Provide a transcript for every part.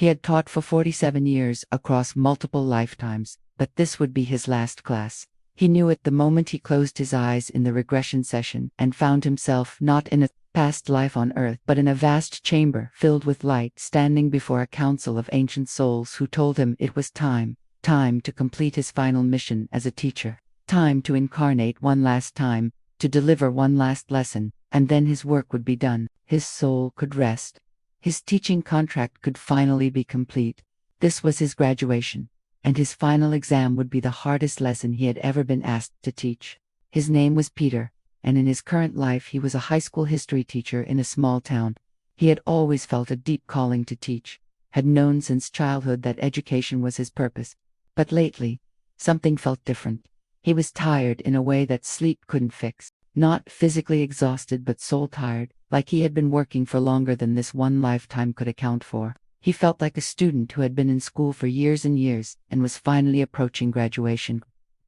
He had taught for 47 years across multiple lifetimes, but this would be his last class. He knew it the moment he closed his eyes in the regression session and found himself not in a past life on Earth, but in a vast chamber filled with light, standing before a council of ancient souls who told him it was time to complete his final mission as a teacher, time to incarnate one last time, to deliver one last lesson, and then his work would be done. His soul could rest. His teaching contract could finally be complete. This was his graduation, and his final exam would be the hardest lesson he had ever been asked to teach. His name was Peter, and in his current life he was a high school history teacher in a small town. He had always felt a deep calling to teach, had known since childhood that education was his purpose. But lately, something felt different. He was tired in a way that sleep couldn't fix. Not physically exhausted, but soul tired, like he had been working for longer than this one lifetime could account for. He felt like a student who had been in school for years and years and was finally approaching graduation.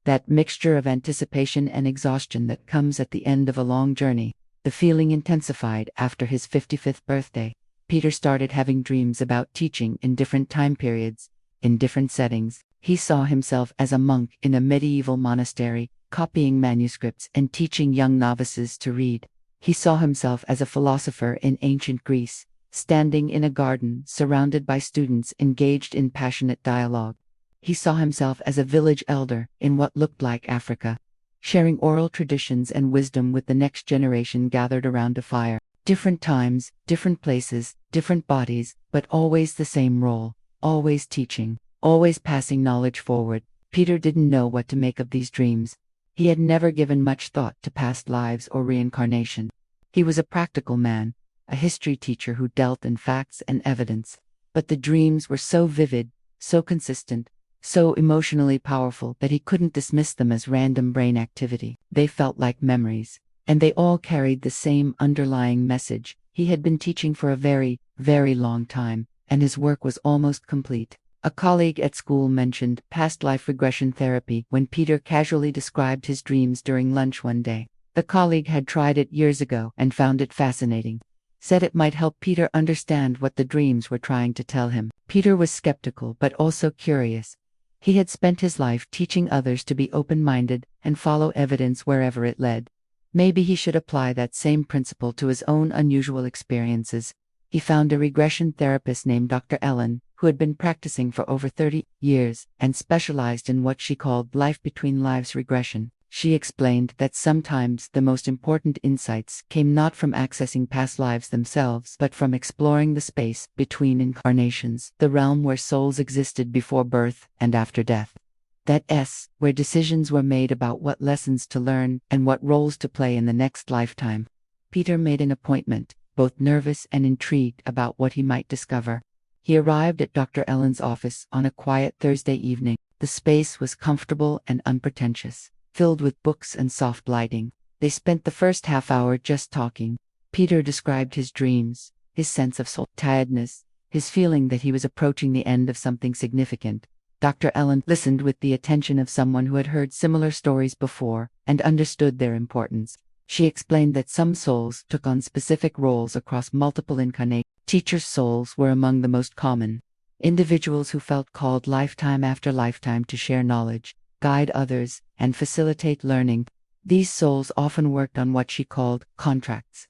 That mixture of anticipation and exhaustion that comes at the end of a long journey. The feeling intensified after his 55th birthday. Peter started having dreams about teaching in different time periods, in different settings. He saw himself as a monk in a medieval monastery, copying manuscripts and teaching young novices to read. He saw himself as a philosopher in ancient Greece, standing in a garden surrounded by students engaged in passionate dialogue. He saw himself as a village elder in what looked like Africa, sharing oral traditions and wisdom with the next generation gathered around a fire. Different times, different places, different bodies, but always the same role, always teaching, always passing knowledge forward. Peter didn't know what to make of these dreams. He had never given much thought to past lives or reincarnation. He was a practical man, a history teacher who dealt in facts and evidence. But the dreams were so vivid, so consistent, so emotionally powerful that he couldn't dismiss them as random brain activity. They felt like memories, and they all carried the same underlying message. He had been teaching for a very, very long time, and his work was almost complete. A colleague at school mentioned past life regression therapy when Peter casually described his dreams during lunch one day. The colleague had tried it years ago and found it fascinating. Said it might help Peter understand what the dreams were trying to tell him. Peter was skeptical but also curious. He had spent his life teaching others to be open-minded and follow evidence wherever it led. Maybe he should apply that same principle to his own unusual experiences. He found a regression therapist named Dr. Ellen, who had been practicing for over 30 years and specialized in what she called life between lives regression. She explained that sometimes the most important insights came not from accessing past lives themselves, but from exploring the space between incarnations, the realm where souls existed before birth and after death. That is, where decisions were made about what lessons to learn and what roles to play in the next lifetime. Peter made an appointment, both nervous and intrigued about what he might discover. He arrived at Dr. Ellen's office on a quiet Thursday evening. The space was comfortable and unpretentious, filled with books and soft lighting. They spent the first half hour just talking. Peter described his dreams, his sense of soul tiredness, his feeling that he was approaching the end of something significant. Dr. Ellen listened with the attention of someone who had heard similar stories before and understood their importance. She explained that some souls took on specific roles across multiple incarnations. Teachers' souls were among the most common. Individuals who felt called lifetime after lifetime to share knowledge, guide others, and facilitate learning. These souls often worked on what she called contracts.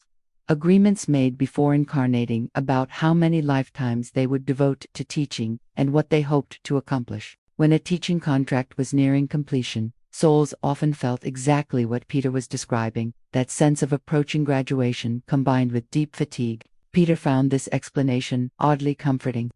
Agreements made before incarnating about how many lifetimes they would devote to teaching and what they hoped to accomplish. When a teaching contract was nearing completion, souls often felt exactly what Peter was describing, that sense of approaching graduation combined with deep fatigue. Peter found this explanation oddly comforting.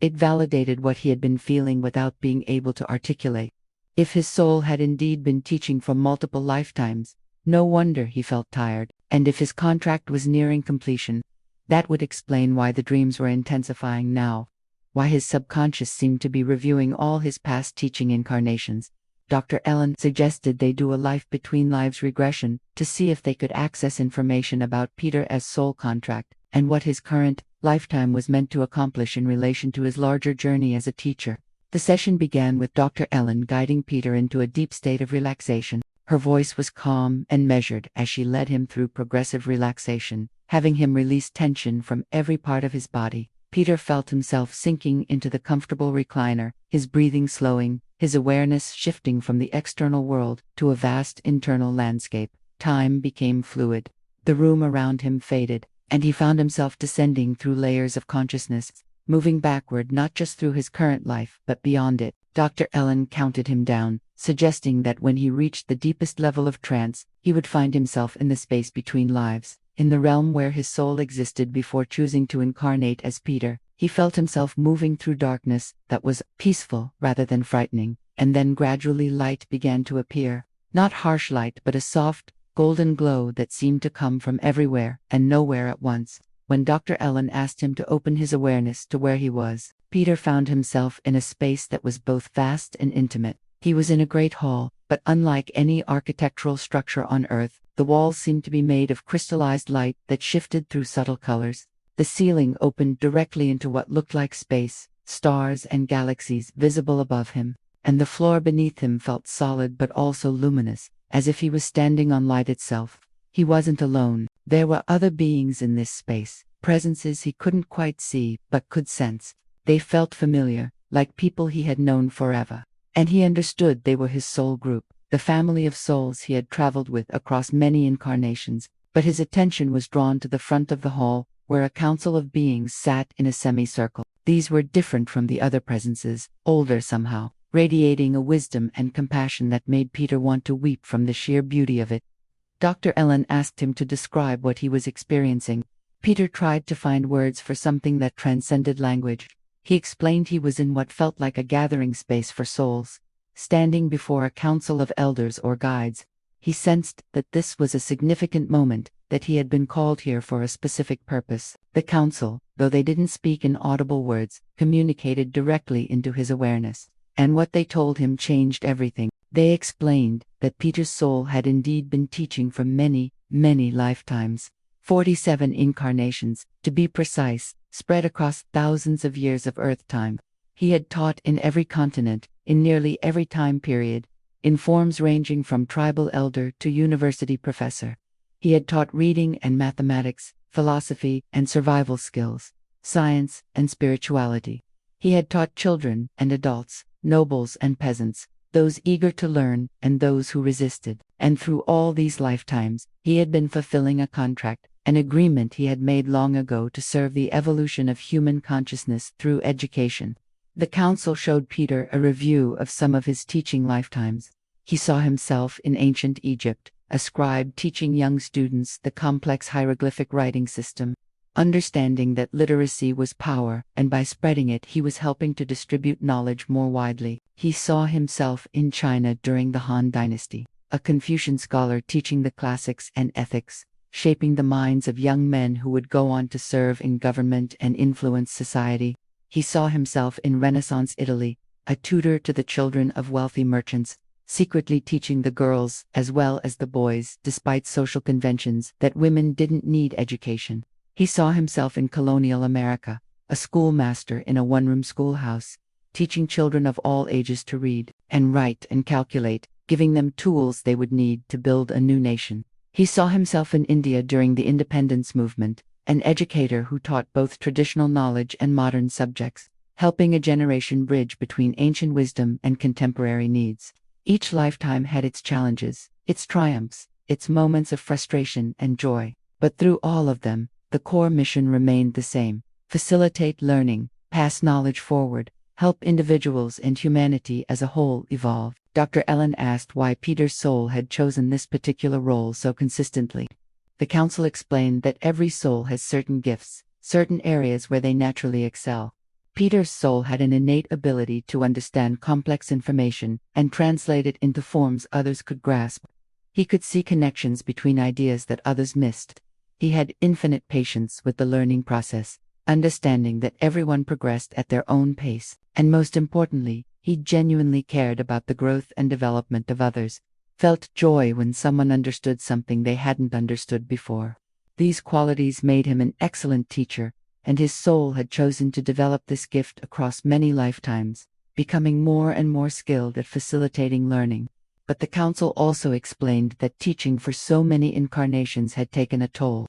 It validated what he had been feeling without being able to articulate. If his soul had indeed been teaching for multiple lifetimes, no wonder he felt tired. And if his contract was nearing completion, that would explain why the dreams were intensifying now, why his subconscious seemed to be reviewing all his past teaching incarnations. Dr. Ellen suggested they do a life between lives regression to see if they could access information about Peter as soul contract and what his current lifetime was meant to accomplish in relation to his larger journey as a teacher. The session began with Dr. Ellen guiding Peter into a deep state of relaxation. Her voice was calm and measured as she led him through progressive relaxation, having him release tension from every part of his body. Peter felt himself sinking into the comfortable recliner, his breathing slowing, his awareness shifting from the external world to a vast internal landscape. Time became fluid. The room around him faded, and he found himself descending through layers of consciousness, moving backward not just through his current life but beyond it. Dr. Ellen counted him down, suggesting that when he reached the deepest level of trance, he would find himself in the space between lives, in the realm where his soul existed before choosing to incarnate as Peter. He felt himself moving through darkness that was peaceful rather than frightening, and then gradually light began to appear. Not harsh light but a soft, golden glow that seemed to come from everywhere and nowhere at once. When Dr. Ellen asked him to open his awareness to where he was, Peter found himself in a space that was both vast and intimate. He was in a great hall, but unlike any architectural structure on Earth, the walls seemed to be made of crystallized light that shifted through subtle colors. The ceiling opened directly into what looked like space, stars and galaxies visible above him, and the floor beneath him felt solid but also luminous, as if he was standing on light itself. He wasn't alone. There were other beings in this space, presences he couldn't quite see but could sense. They felt familiar, like people he had known forever. And he understood they were his soul group, the family of souls he had traveled with across many incarnations. But his attention was drawn to the front of the hall, where a council of beings sat in a semicircle. These were different from the other presences, older somehow, radiating a wisdom and compassion that made Peter want to weep from the sheer beauty of it. Dr. Ellen asked him to describe what he was experiencing. Peter tried to find words for something that transcended language. He explained he was in what felt like a gathering space for souls, standing before a council of elders or guides. He sensed that this was a significant moment, that he had been called here for a specific purpose. The council, though they didn't speak in audible words, communicated directly into his awareness. And what they told him changed everything. They explained that Peter's soul had indeed been teaching for many, many lifetimes. 47 incarnations, to be precise, spread across thousands of years of Earth time. He had taught in every continent, in nearly every time period, in forms ranging from tribal elder to university professor. He had taught reading and mathematics, philosophy and survival skills, science and spirituality. He had taught children and adults, nobles and peasants, those eager to learn and those who resisted. And through all these lifetimes, he had been fulfilling a contract, an agreement he had made long ago to serve the evolution of human consciousness through education. The council showed Peter a review of some of his teaching lifetimes. He saw himself in ancient Egypt, a scribe teaching young students the complex hieroglyphic writing system, understanding that literacy was power, and by spreading it he was helping to distribute knowledge more widely. He saw himself in China during the Han Dynasty, a Confucian scholar teaching the classics and ethics, shaping the minds of young men who would go on to serve in government and influence society. He saw himself in Renaissance Italy, a tutor to the children of wealthy merchants, secretly teaching the girls as well as the boys, despite social conventions, that women didn't need education. He saw himself in colonial America, a schoolmaster in a one-room schoolhouse, teaching children of all ages to read and write and calculate, giving them tools they would need to build a new nation. He saw himself in India during the independence movement, an educator who taught both traditional knowledge and modern subjects, helping a generation bridge between ancient wisdom and contemporary needs. Each lifetime had its challenges, its triumphs, its moments of frustration and joy. But through all of them, the core mission remained the same: facilitate learning, pass knowledge forward, help individuals and humanity as a whole evolve. Dr. Ellen asked why Peter's soul had chosen this particular role so consistently. The council explained that every soul has certain gifts, certain areas where they naturally excel. Peter's soul had an innate ability to understand complex information and translate it into forms others could grasp. He could see connections between ideas that others missed. He had infinite patience with the learning process, understanding that everyone progressed at their own pace, and most importantly, he genuinely cared about the growth and development of others, felt joy when someone understood something they hadn't understood before. These qualities made him an excellent teacher, and his soul had chosen to develop this gift across many lifetimes, becoming more and more skilled at facilitating learning. But the council also explained that teaching for so many incarnations had taken a toll.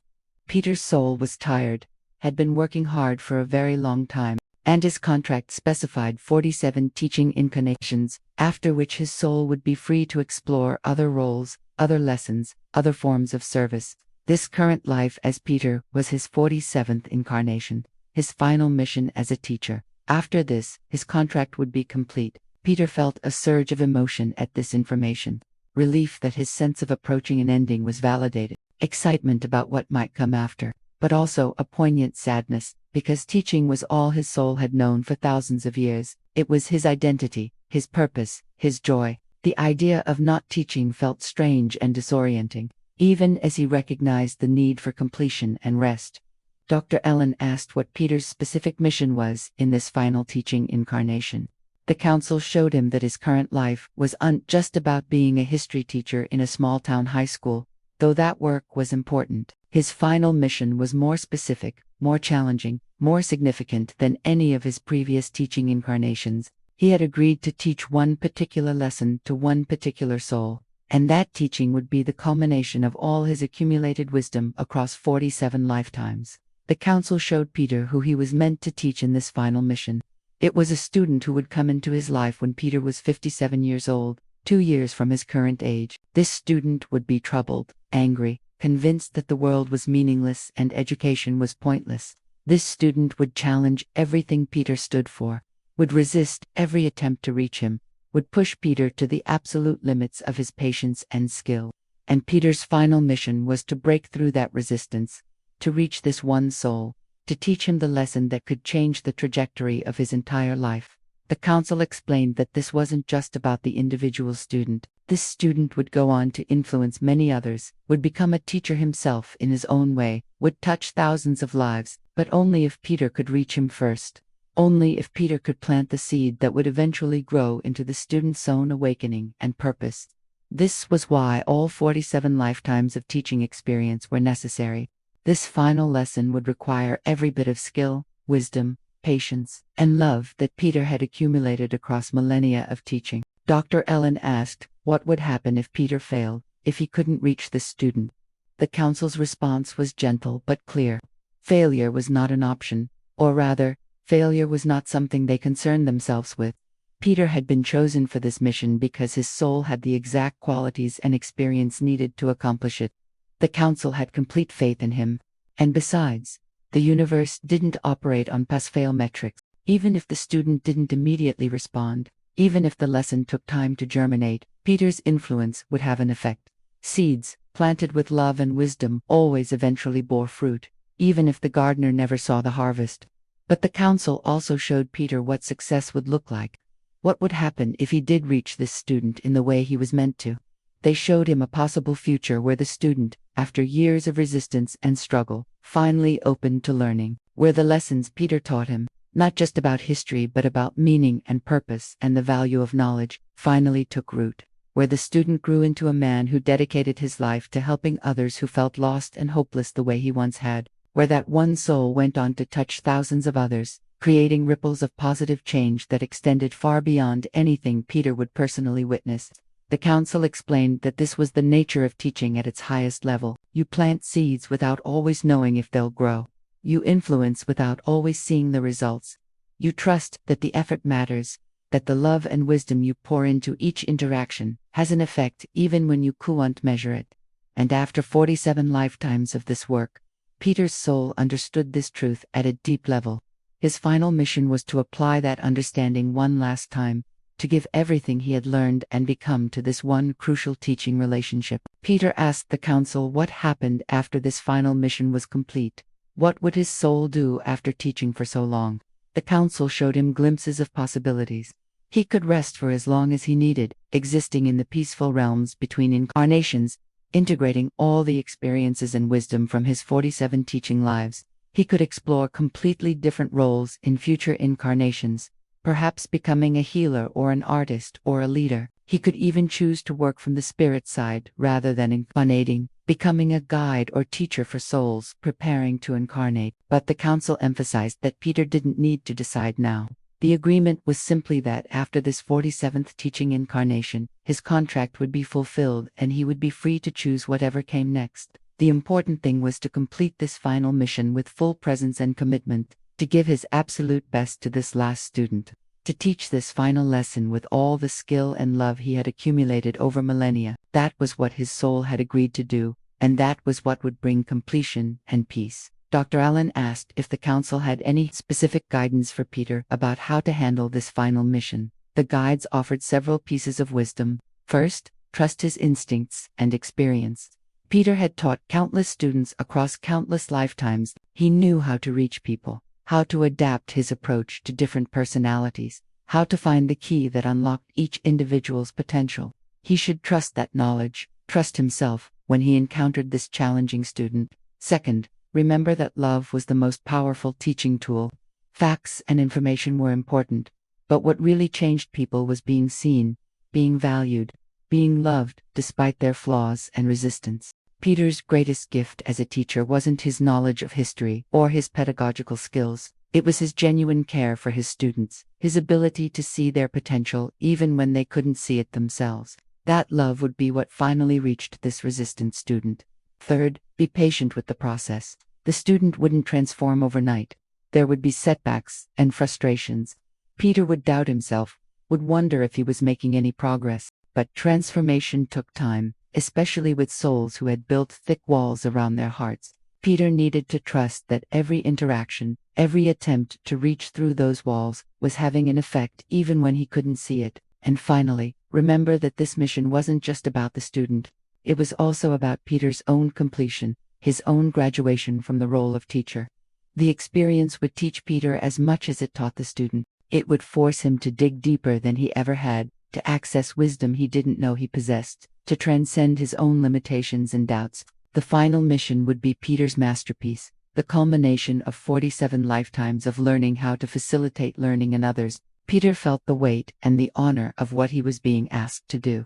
Peter's soul was tired. had been working hard for a very long time, and his contract specified 47 teaching incarnations, after which his soul would be free to explore other roles, other lessons, other forms of service. This current life as Peter was his 47th incarnation, his final mission as a teacher. After this, his contract would be complete. Peter felt a surge of emotion at this information. Relief that his sense of approaching an ending was validated. Excitement about what might come after. But also a poignant sadness, because teaching was all his soul had known for thousands of years. It was his identity, his purpose, his joy. The idea of not teaching felt strange and disorienting, even as he recognized the need for completion and rest. Dr. Ellen asked what Peter's specific mission was in this final teaching incarnation. The council showed him that his current life was just about being a history teacher in a small-town high school, though that work was important. His final mission was more specific, more challenging, more significant than any of his previous teaching incarnations. He had agreed to teach one particular lesson to one particular soul, and that teaching would be the culmination of all his accumulated wisdom across 47 lifetimes. The council showed Peter who he was meant to teach in this final mission. It was a student who would come into his life when Peter was 57 years old, 2 years from his current age. This student would be troubled, angry, convinced that the world was meaningless and education was pointless. This student would challenge everything Peter stood for, would resist every attempt to reach him, would push Peter to the absolute limits of his patience and skill. And Peter's final mission was to break through that resistance, to reach this one soul, to teach him the lesson that could change the trajectory of his entire life. The council explained that this wasn't just about the individual student. This student would go on to influence many others, would become a teacher himself in his own way, would touch thousands of lives, but only if Peter could reach him first. Only if Peter could plant the seed that would eventually grow into the student's own awakening and purpose. This was why all 47 lifetimes of teaching experience were necessary. This final lesson would require every bit of skill, wisdom, patience, and love that Peter had accumulated across millennia of teaching. Dr. Ellen asked what would happen if Peter failed, if he couldn't reach the student. The council's response was gentle but clear. Failure was not an option, or rather, failure was not something they concerned themselves with. Peter had been chosen for this mission because his soul had the exact qualities and experience needed to accomplish it. The council had complete faith in him. And besides, the universe didn't operate on pass-fail metrics. Even if the student didn't immediately respond, even if the lesson took time to germinate, Peter's influence would have an effect. Seeds, planted with love and wisdom, always eventually bore fruit, even if the gardener never saw the harvest. But the council also showed Peter what success would look like. What would happen if he did reach this student in the way he was meant to? They showed him a possible future where the student, after years of resistance and struggle, finally opened to learning, where the lessons Peter taught him, not just about history but about meaning and purpose and the value of knowledge, finally took root, where the student grew into a man who dedicated his life to helping others who felt lost and hopeless the way he once had, where that one soul went on to touch thousands of others, creating ripples of positive change that extended far beyond anything Peter would personally witness. The council explained that this was the nature of teaching at its highest level. You plant seeds without always knowing if they'll grow. You influence without always seeing the results. You trust that the effort matters, that the love and wisdom you pour into each interaction has an effect even when you can't measure it. And after 47 lifetimes of this work, Peter's soul understood this truth at a deep level. His final mission was to apply that understanding one last time, to give everything he had learned and become to this one crucial teaching relationship. Peter asked the council what happened after this final mission was complete. What would his soul do after teaching for so long? The council showed him glimpses of possibilities. He could rest for as long as he needed, existing in the peaceful realms between incarnations, integrating all the experiences and wisdom from his 47 teaching lives. He could explore completely different roles in future incarnations, perhaps becoming a healer or an artist or a leader. He could even choose to work from the spirit side rather than incarnating, becoming a guide or teacher for souls preparing to incarnate. But the council emphasized that Peter didn't need to decide now. The agreement was simply that after this 47th teaching incarnation, his contract would be fulfilled and he would be free to choose whatever came next. The important thing was to complete this final mission with full presence and commitment, to give his absolute best to this last student, to teach this final lesson with all the skill and love he had accumulated over millennia. That was what his soul had agreed to do, and that was what would bring completion and peace. Dr. Allen asked if the council had any specific guidance for Peter about how to handle this final mission. The guides offered several pieces of wisdom. First, trust his instincts and experience. Peter had taught countless students across countless lifetimes. He knew how to reach people, how to adapt his approach to different personalities, how to find the key that unlocked each individual's potential. He should trust that knowledge, trust himself, when he encountered this challenging student. Second, remember that love was the most powerful teaching tool. Facts and information were important, but what really changed people was being seen, being valued, being loved, despite their flaws and resistance. Peter's greatest gift as a teacher wasn't his knowledge of history or his pedagogical skills. It was his genuine care for his students, his ability to see their potential even when they couldn't see it themselves. That love would be what finally reached this resistant student. Third, be patient with the process. The student wouldn't transform overnight. There would be setbacks and frustrations. Peter would doubt himself, would wonder if he was making any progress. But transformation took time, especially with souls who had built thick walls around their hearts. Peter needed to trust that every interaction, every attempt to reach through those walls, was having an effect even when he couldn't see it. And finally, remember that this mission wasn't just about the student. It was also about Peter's own completion, his own graduation from the role of teacher. The experience would teach Peter as much as it taught the student. It would force him to dig deeper than he ever had, to access wisdom he didn't know he possessed, to transcend his own limitations and doubts. The final mission would be Peter's masterpiece, the culmination of 47 lifetimes of learning how to facilitate learning in others. Peter felt the weight and the honor of what he was being asked to do.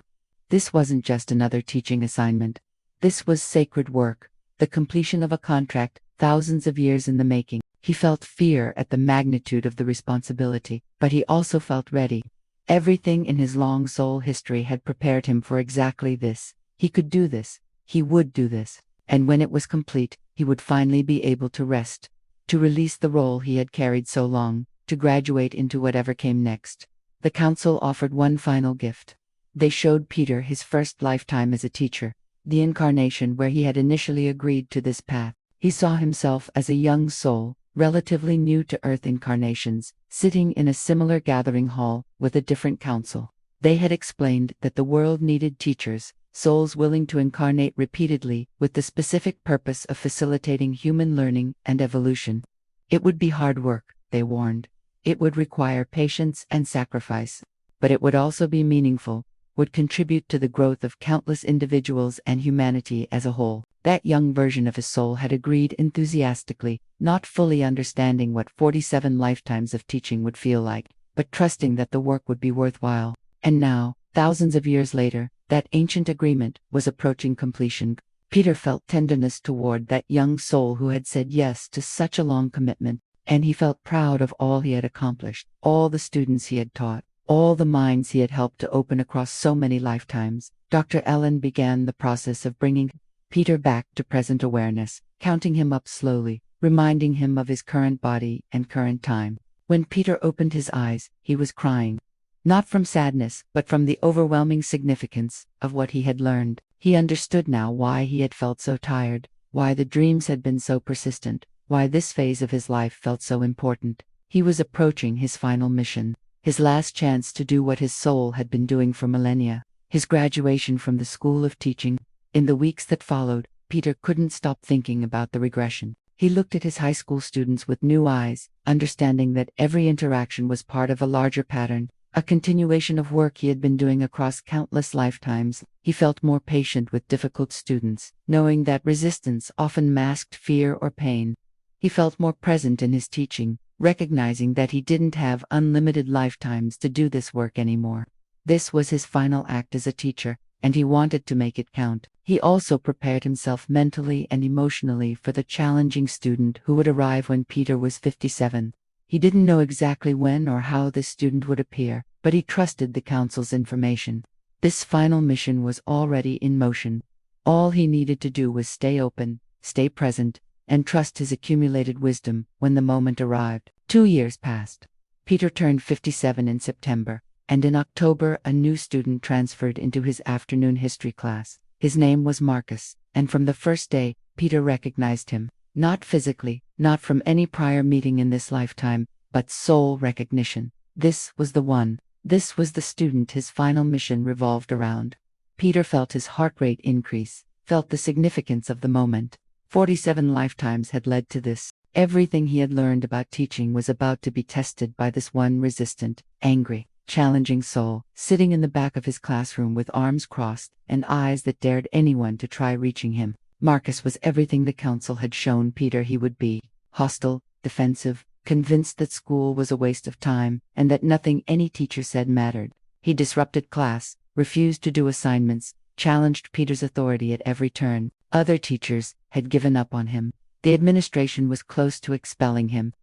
This wasn't just another teaching assignment. This was sacred work, the completion of a contract, thousands of years in the making. He felt fear at the magnitude of the responsibility, but he also felt ready. Everything in his long soul history had prepared him for exactly this. He could do this. He would do this. And when it was complete, he would finally be able to rest, to release the role he had carried so long, to graduate into whatever came next. The council offered one final gift. They showed Peter his first lifetime as a teacher, the incarnation where he had initially agreed to this path. He saw himself as a young soul, relatively new to Earth incarnations, sitting in a similar gathering hall with a different council. They had explained that the world needed teachers, souls willing to incarnate repeatedly with the specific purpose of facilitating human learning and evolution. It would be hard work, they warned. It would require patience and sacrifice. But it would also be meaningful, would contribute to the growth of countless individuals and humanity as a whole. That young version of his soul had agreed enthusiastically, not fully understanding what 47 lifetimes of teaching would feel like, but trusting that the work would be worthwhile. And now, thousands of years later, that ancient agreement was approaching completion. Peter felt tenderness toward that young soul who had said yes to such a long commitment, and he felt proud of all he had accomplished, all the students he had taught, all the minds he had helped to open across so many lifetimes. Dr. Allen began the process of bringing Peter back to present awareness, counting him up slowly, reminding him of his current body and current time. When Peter opened his eyes, he was crying. Not from sadness, but from the overwhelming significance of what he had learned. He understood now why he had felt so tired, why the dreams had been so persistent, why this phase of his life felt so important. He was approaching his final mission, his last chance to do what his soul had been doing for millennia, his graduation from the school of teaching. In the weeks that followed, Peter couldn't stop thinking about the regression. He looked at his high school students with new eyes, understanding that every interaction was part of a larger pattern, a continuation of work he had been doing across countless lifetimes. He felt more patient with difficult students, knowing that resistance often masked fear or pain. He felt more present in his teaching, recognizing that he didn't have unlimited lifetimes to do this work anymore. This was his final act as a teacher, and he wanted to make it count. He also prepared himself mentally and emotionally for the challenging student who would arrive when Peter was 57. He didn't know exactly when or how this student would appear, but he trusted the council's information. This final mission was already in motion. All he needed to do was stay open, stay present, and trust his accumulated wisdom when the moment arrived. 2 years passed. Peter turned 57 in September, and in October a new student transferred into his afternoon history class. His name was Marcus, and from the first day, Peter recognized him. Not physically, not from any prior meeting in this lifetime, but soul recognition. This was the one. This was the student his final mission revolved around. Peter felt his heart rate increase, felt the significance of the moment. 47 lifetimes had led to this. Everything he had learned about teaching was about to be tested by this one resistant, angry, challenging soul, sitting in the back of his classroom with arms crossed and eyes that dared anyone to try reaching him. Marcus was everything the council had shown Peter he would be: hostile, defensive, convinced that school was a waste of time and that nothing any teacher said mattered. He disrupted class, refused to do assignments, challenged Peter's authority at every turn. Other teachers had given up on him. The administration was close to expelling him.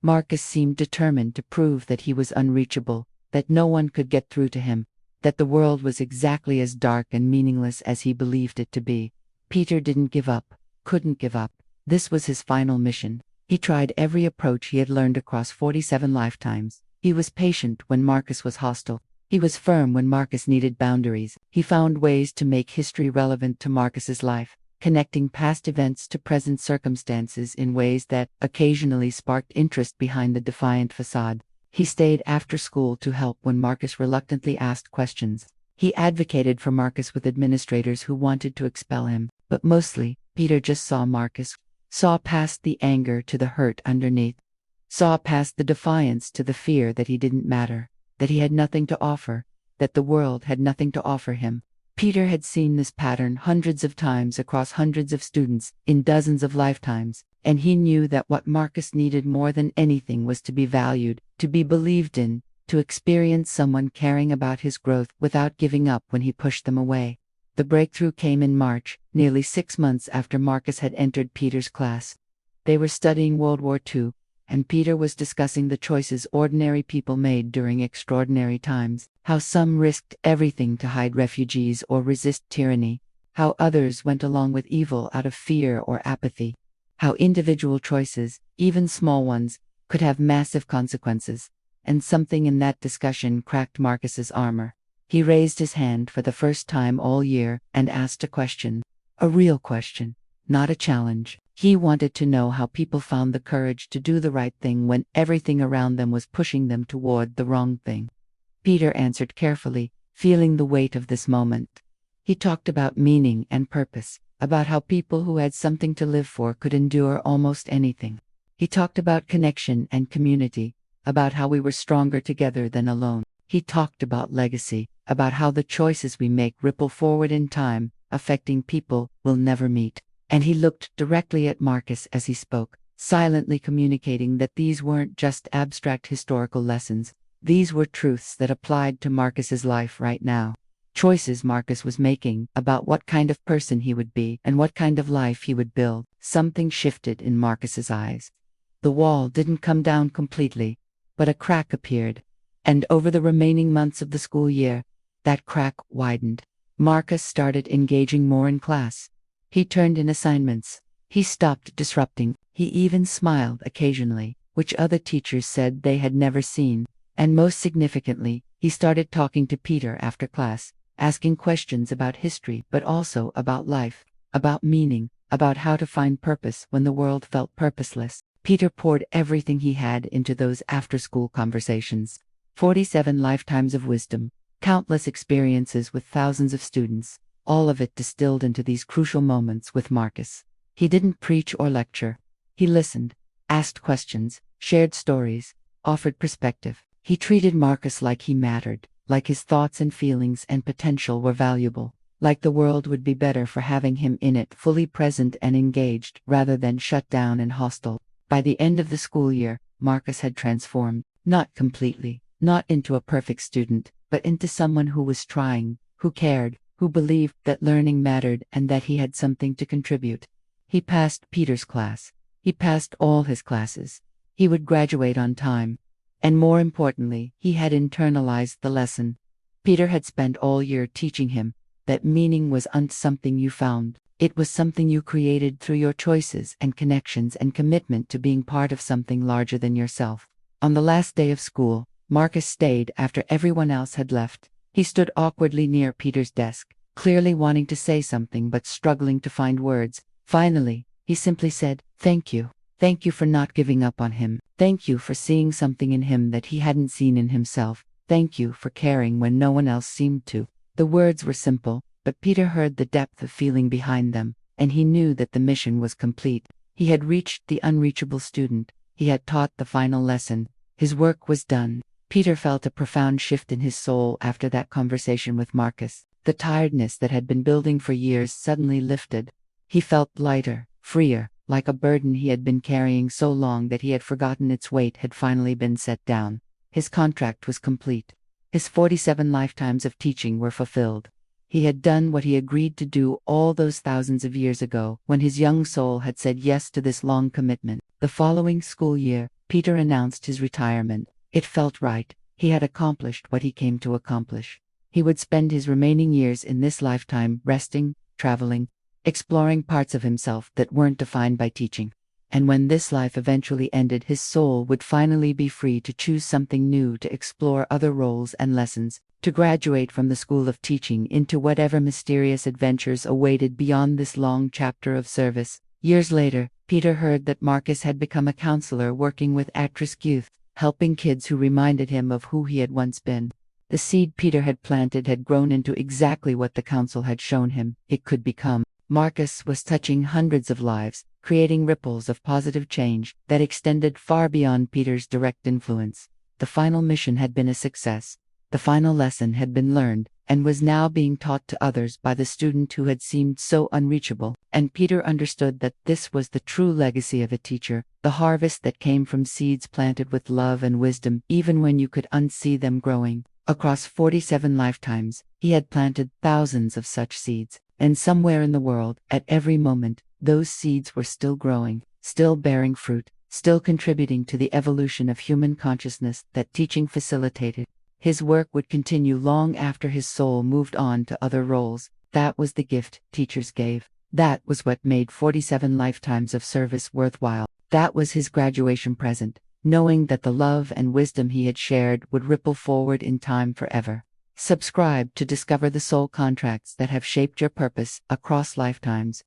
Marcus seemed determined to prove that he was unreachable, that no one could get through to him, that the world was exactly as dark and meaningless as he believed it to be. Peter didn't give up, couldn't give up. This was his final mission. He tried every approach he had learned across 47 lifetimes. He was patient when Marcus was hostile. He was firm when Marcus needed boundaries. He found ways to make history relevant to Marcus's life, connecting past events to present circumstances in ways that occasionally sparked interest behind the defiant facade. He stayed after school to help when Marcus reluctantly asked questions. He advocated for Marcus with administrators who wanted to expel him, but mostly, Peter just saw Marcus, saw past the anger to the hurt underneath, saw past the defiance to the fear that he didn't matter, that he had nothing to offer, that the world had nothing to offer him. Peter had seen this pattern hundreds of times across hundreds of students in dozens of lifetimes, and he knew that what Marcus needed more than anything was to be valued, to be believed in, to experience someone caring about his growth without giving up when he pushed them away. The breakthrough came in March, nearly 6 months after Marcus had entered Peter's class. They were studying World War II, and Peter was discussing the choices ordinary people made during extraordinary times, how some risked everything to hide refugees or resist tyranny, how others went along with evil out of fear or apathy, how individual choices, even small ones, could have massive consequences. And something in that discussion cracked Marcus's armor. He raised his hand for the first time all year and asked a question. A real question, not a challenge. He wanted to know how people found the courage to do the right thing when everything around them was pushing them toward the wrong thing. Peter answered carefully, feeling the weight of this moment. He talked about meaning and purpose, about how people who had something to live for could endure almost anything. He talked about connection and community, about how we were stronger together than alone. He talked about legacy, about how the choices we make ripple forward in time, affecting people we'll never meet. And he looked directly at Marcus as he spoke, silently communicating that these weren't just abstract historical lessons. These were truths that applied to Marcus's life right now. Choices Marcus was making about what kind of person he would be and what kind of life he would build. Something shifted in Marcus's eyes. The wall didn't come down completely, but a crack appeared. And over the remaining months of the school year, that crack widened. Marcus started engaging more in class. He turned in assignments. He stopped disrupting. He even smiled occasionally, which other teachers said they had never seen. And most significantly, he started talking to Peter after class, asking questions about history but also about life, about meaning, about how to find purpose when the world felt purposeless. Peter poured everything he had into those after-school conversations. 47 lifetimes of wisdom, countless experiences with thousands of students, all of it distilled into these crucial moments with Marcus. He didn't preach or lecture. He listened, asked questions, shared stories, offered perspective. He treated Marcus like he mattered, like his thoughts and feelings and potential were valuable, like the world would be better for having him in it, fully present and engaged rather than shut down and hostile. By the end of the school year, Marcus had transformed, not completely, not into a perfect student, but into someone who was trying, who cared, who believed that learning mattered and that he had something to contribute. He passed Peter's class. He passed all his classes. He would graduate on time. And more importantly, he had internalized the lesson. Peter had spent all year teaching him that meaning wasn't something you found. It was something you created through your choices and connections and commitment to being part of something larger than yourself. On the last day of school, Marcus stayed after everyone else had left. He stood awkwardly near Peter's desk, clearly wanting to say something but struggling to find words. Finally, he simply said, "Thank you. Thank you for not giving up on him. Thank you for seeing something in him that he hadn't seen in himself. Thank you for caring when no one else seemed to." The words were simple, but Peter heard the depth of feeling behind them, and he knew that the mission was complete. He had reached the unreachable student. He had taught the final lesson. His work was done. Peter felt a profound shift in his soul after that conversation with Marcus. The tiredness that had been building for years suddenly lifted. He felt lighter, freer, like a burden he had been carrying so long that he had forgotten its weight had finally been set down. His contract was complete. His 47 lifetimes of teaching were fulfilled. He had done what he agreed to do all those thousands of years ago when his young soul had said yes to this long commitment. The following school year, Peter announced his retirement. It felt right. He had accomplished what he came to accomplish. He would spend his remaining years in this lifetime resting, traveling, exploring parts of himself that weren't defined by teaching. And when this life eventually ended, his soul would finally be free to choose something new, to explore other roles and lessons, to graduate from the school of teaching into whatever mysterious adventures awaited beyond this long chapter of service. Years later, Peter heard that Marcus had become a counselor working with at-risk youth, helping kids who reminded him of who he had once been. The seed Peter had planted had grown into exactly what the council had shown him it could become. Marcus was touching hundreds of lives, creating ripples of positive change that extended far beyond Peter's direct influence. The final mission had been a success. The final lesson had been learned, and was now being taught to others by the student who had seemed so unreachable. And Peter understood that this was the true legacy of a teacher, the harvest that came from seeds planted with love and wisdom, even when you could unsee them growing. Across 47 lifetimes, he had planted thousands of such seeds, and somewhere in the world, at every moment, those seeds were still growing, still bearing fruit, still contributing to the evolution of human consciousness that teaching facilitated. His work would continue long after his soul moved on to other roles. That was the gift teachers gave. That was what made 47 lifetimes of service worthwhile. That was his graduation present, knowing that the love and wisdom he had shared would ripple forward in time forever. Subscribe to discover the soul contracts that have shaped your purpose across lifetimes.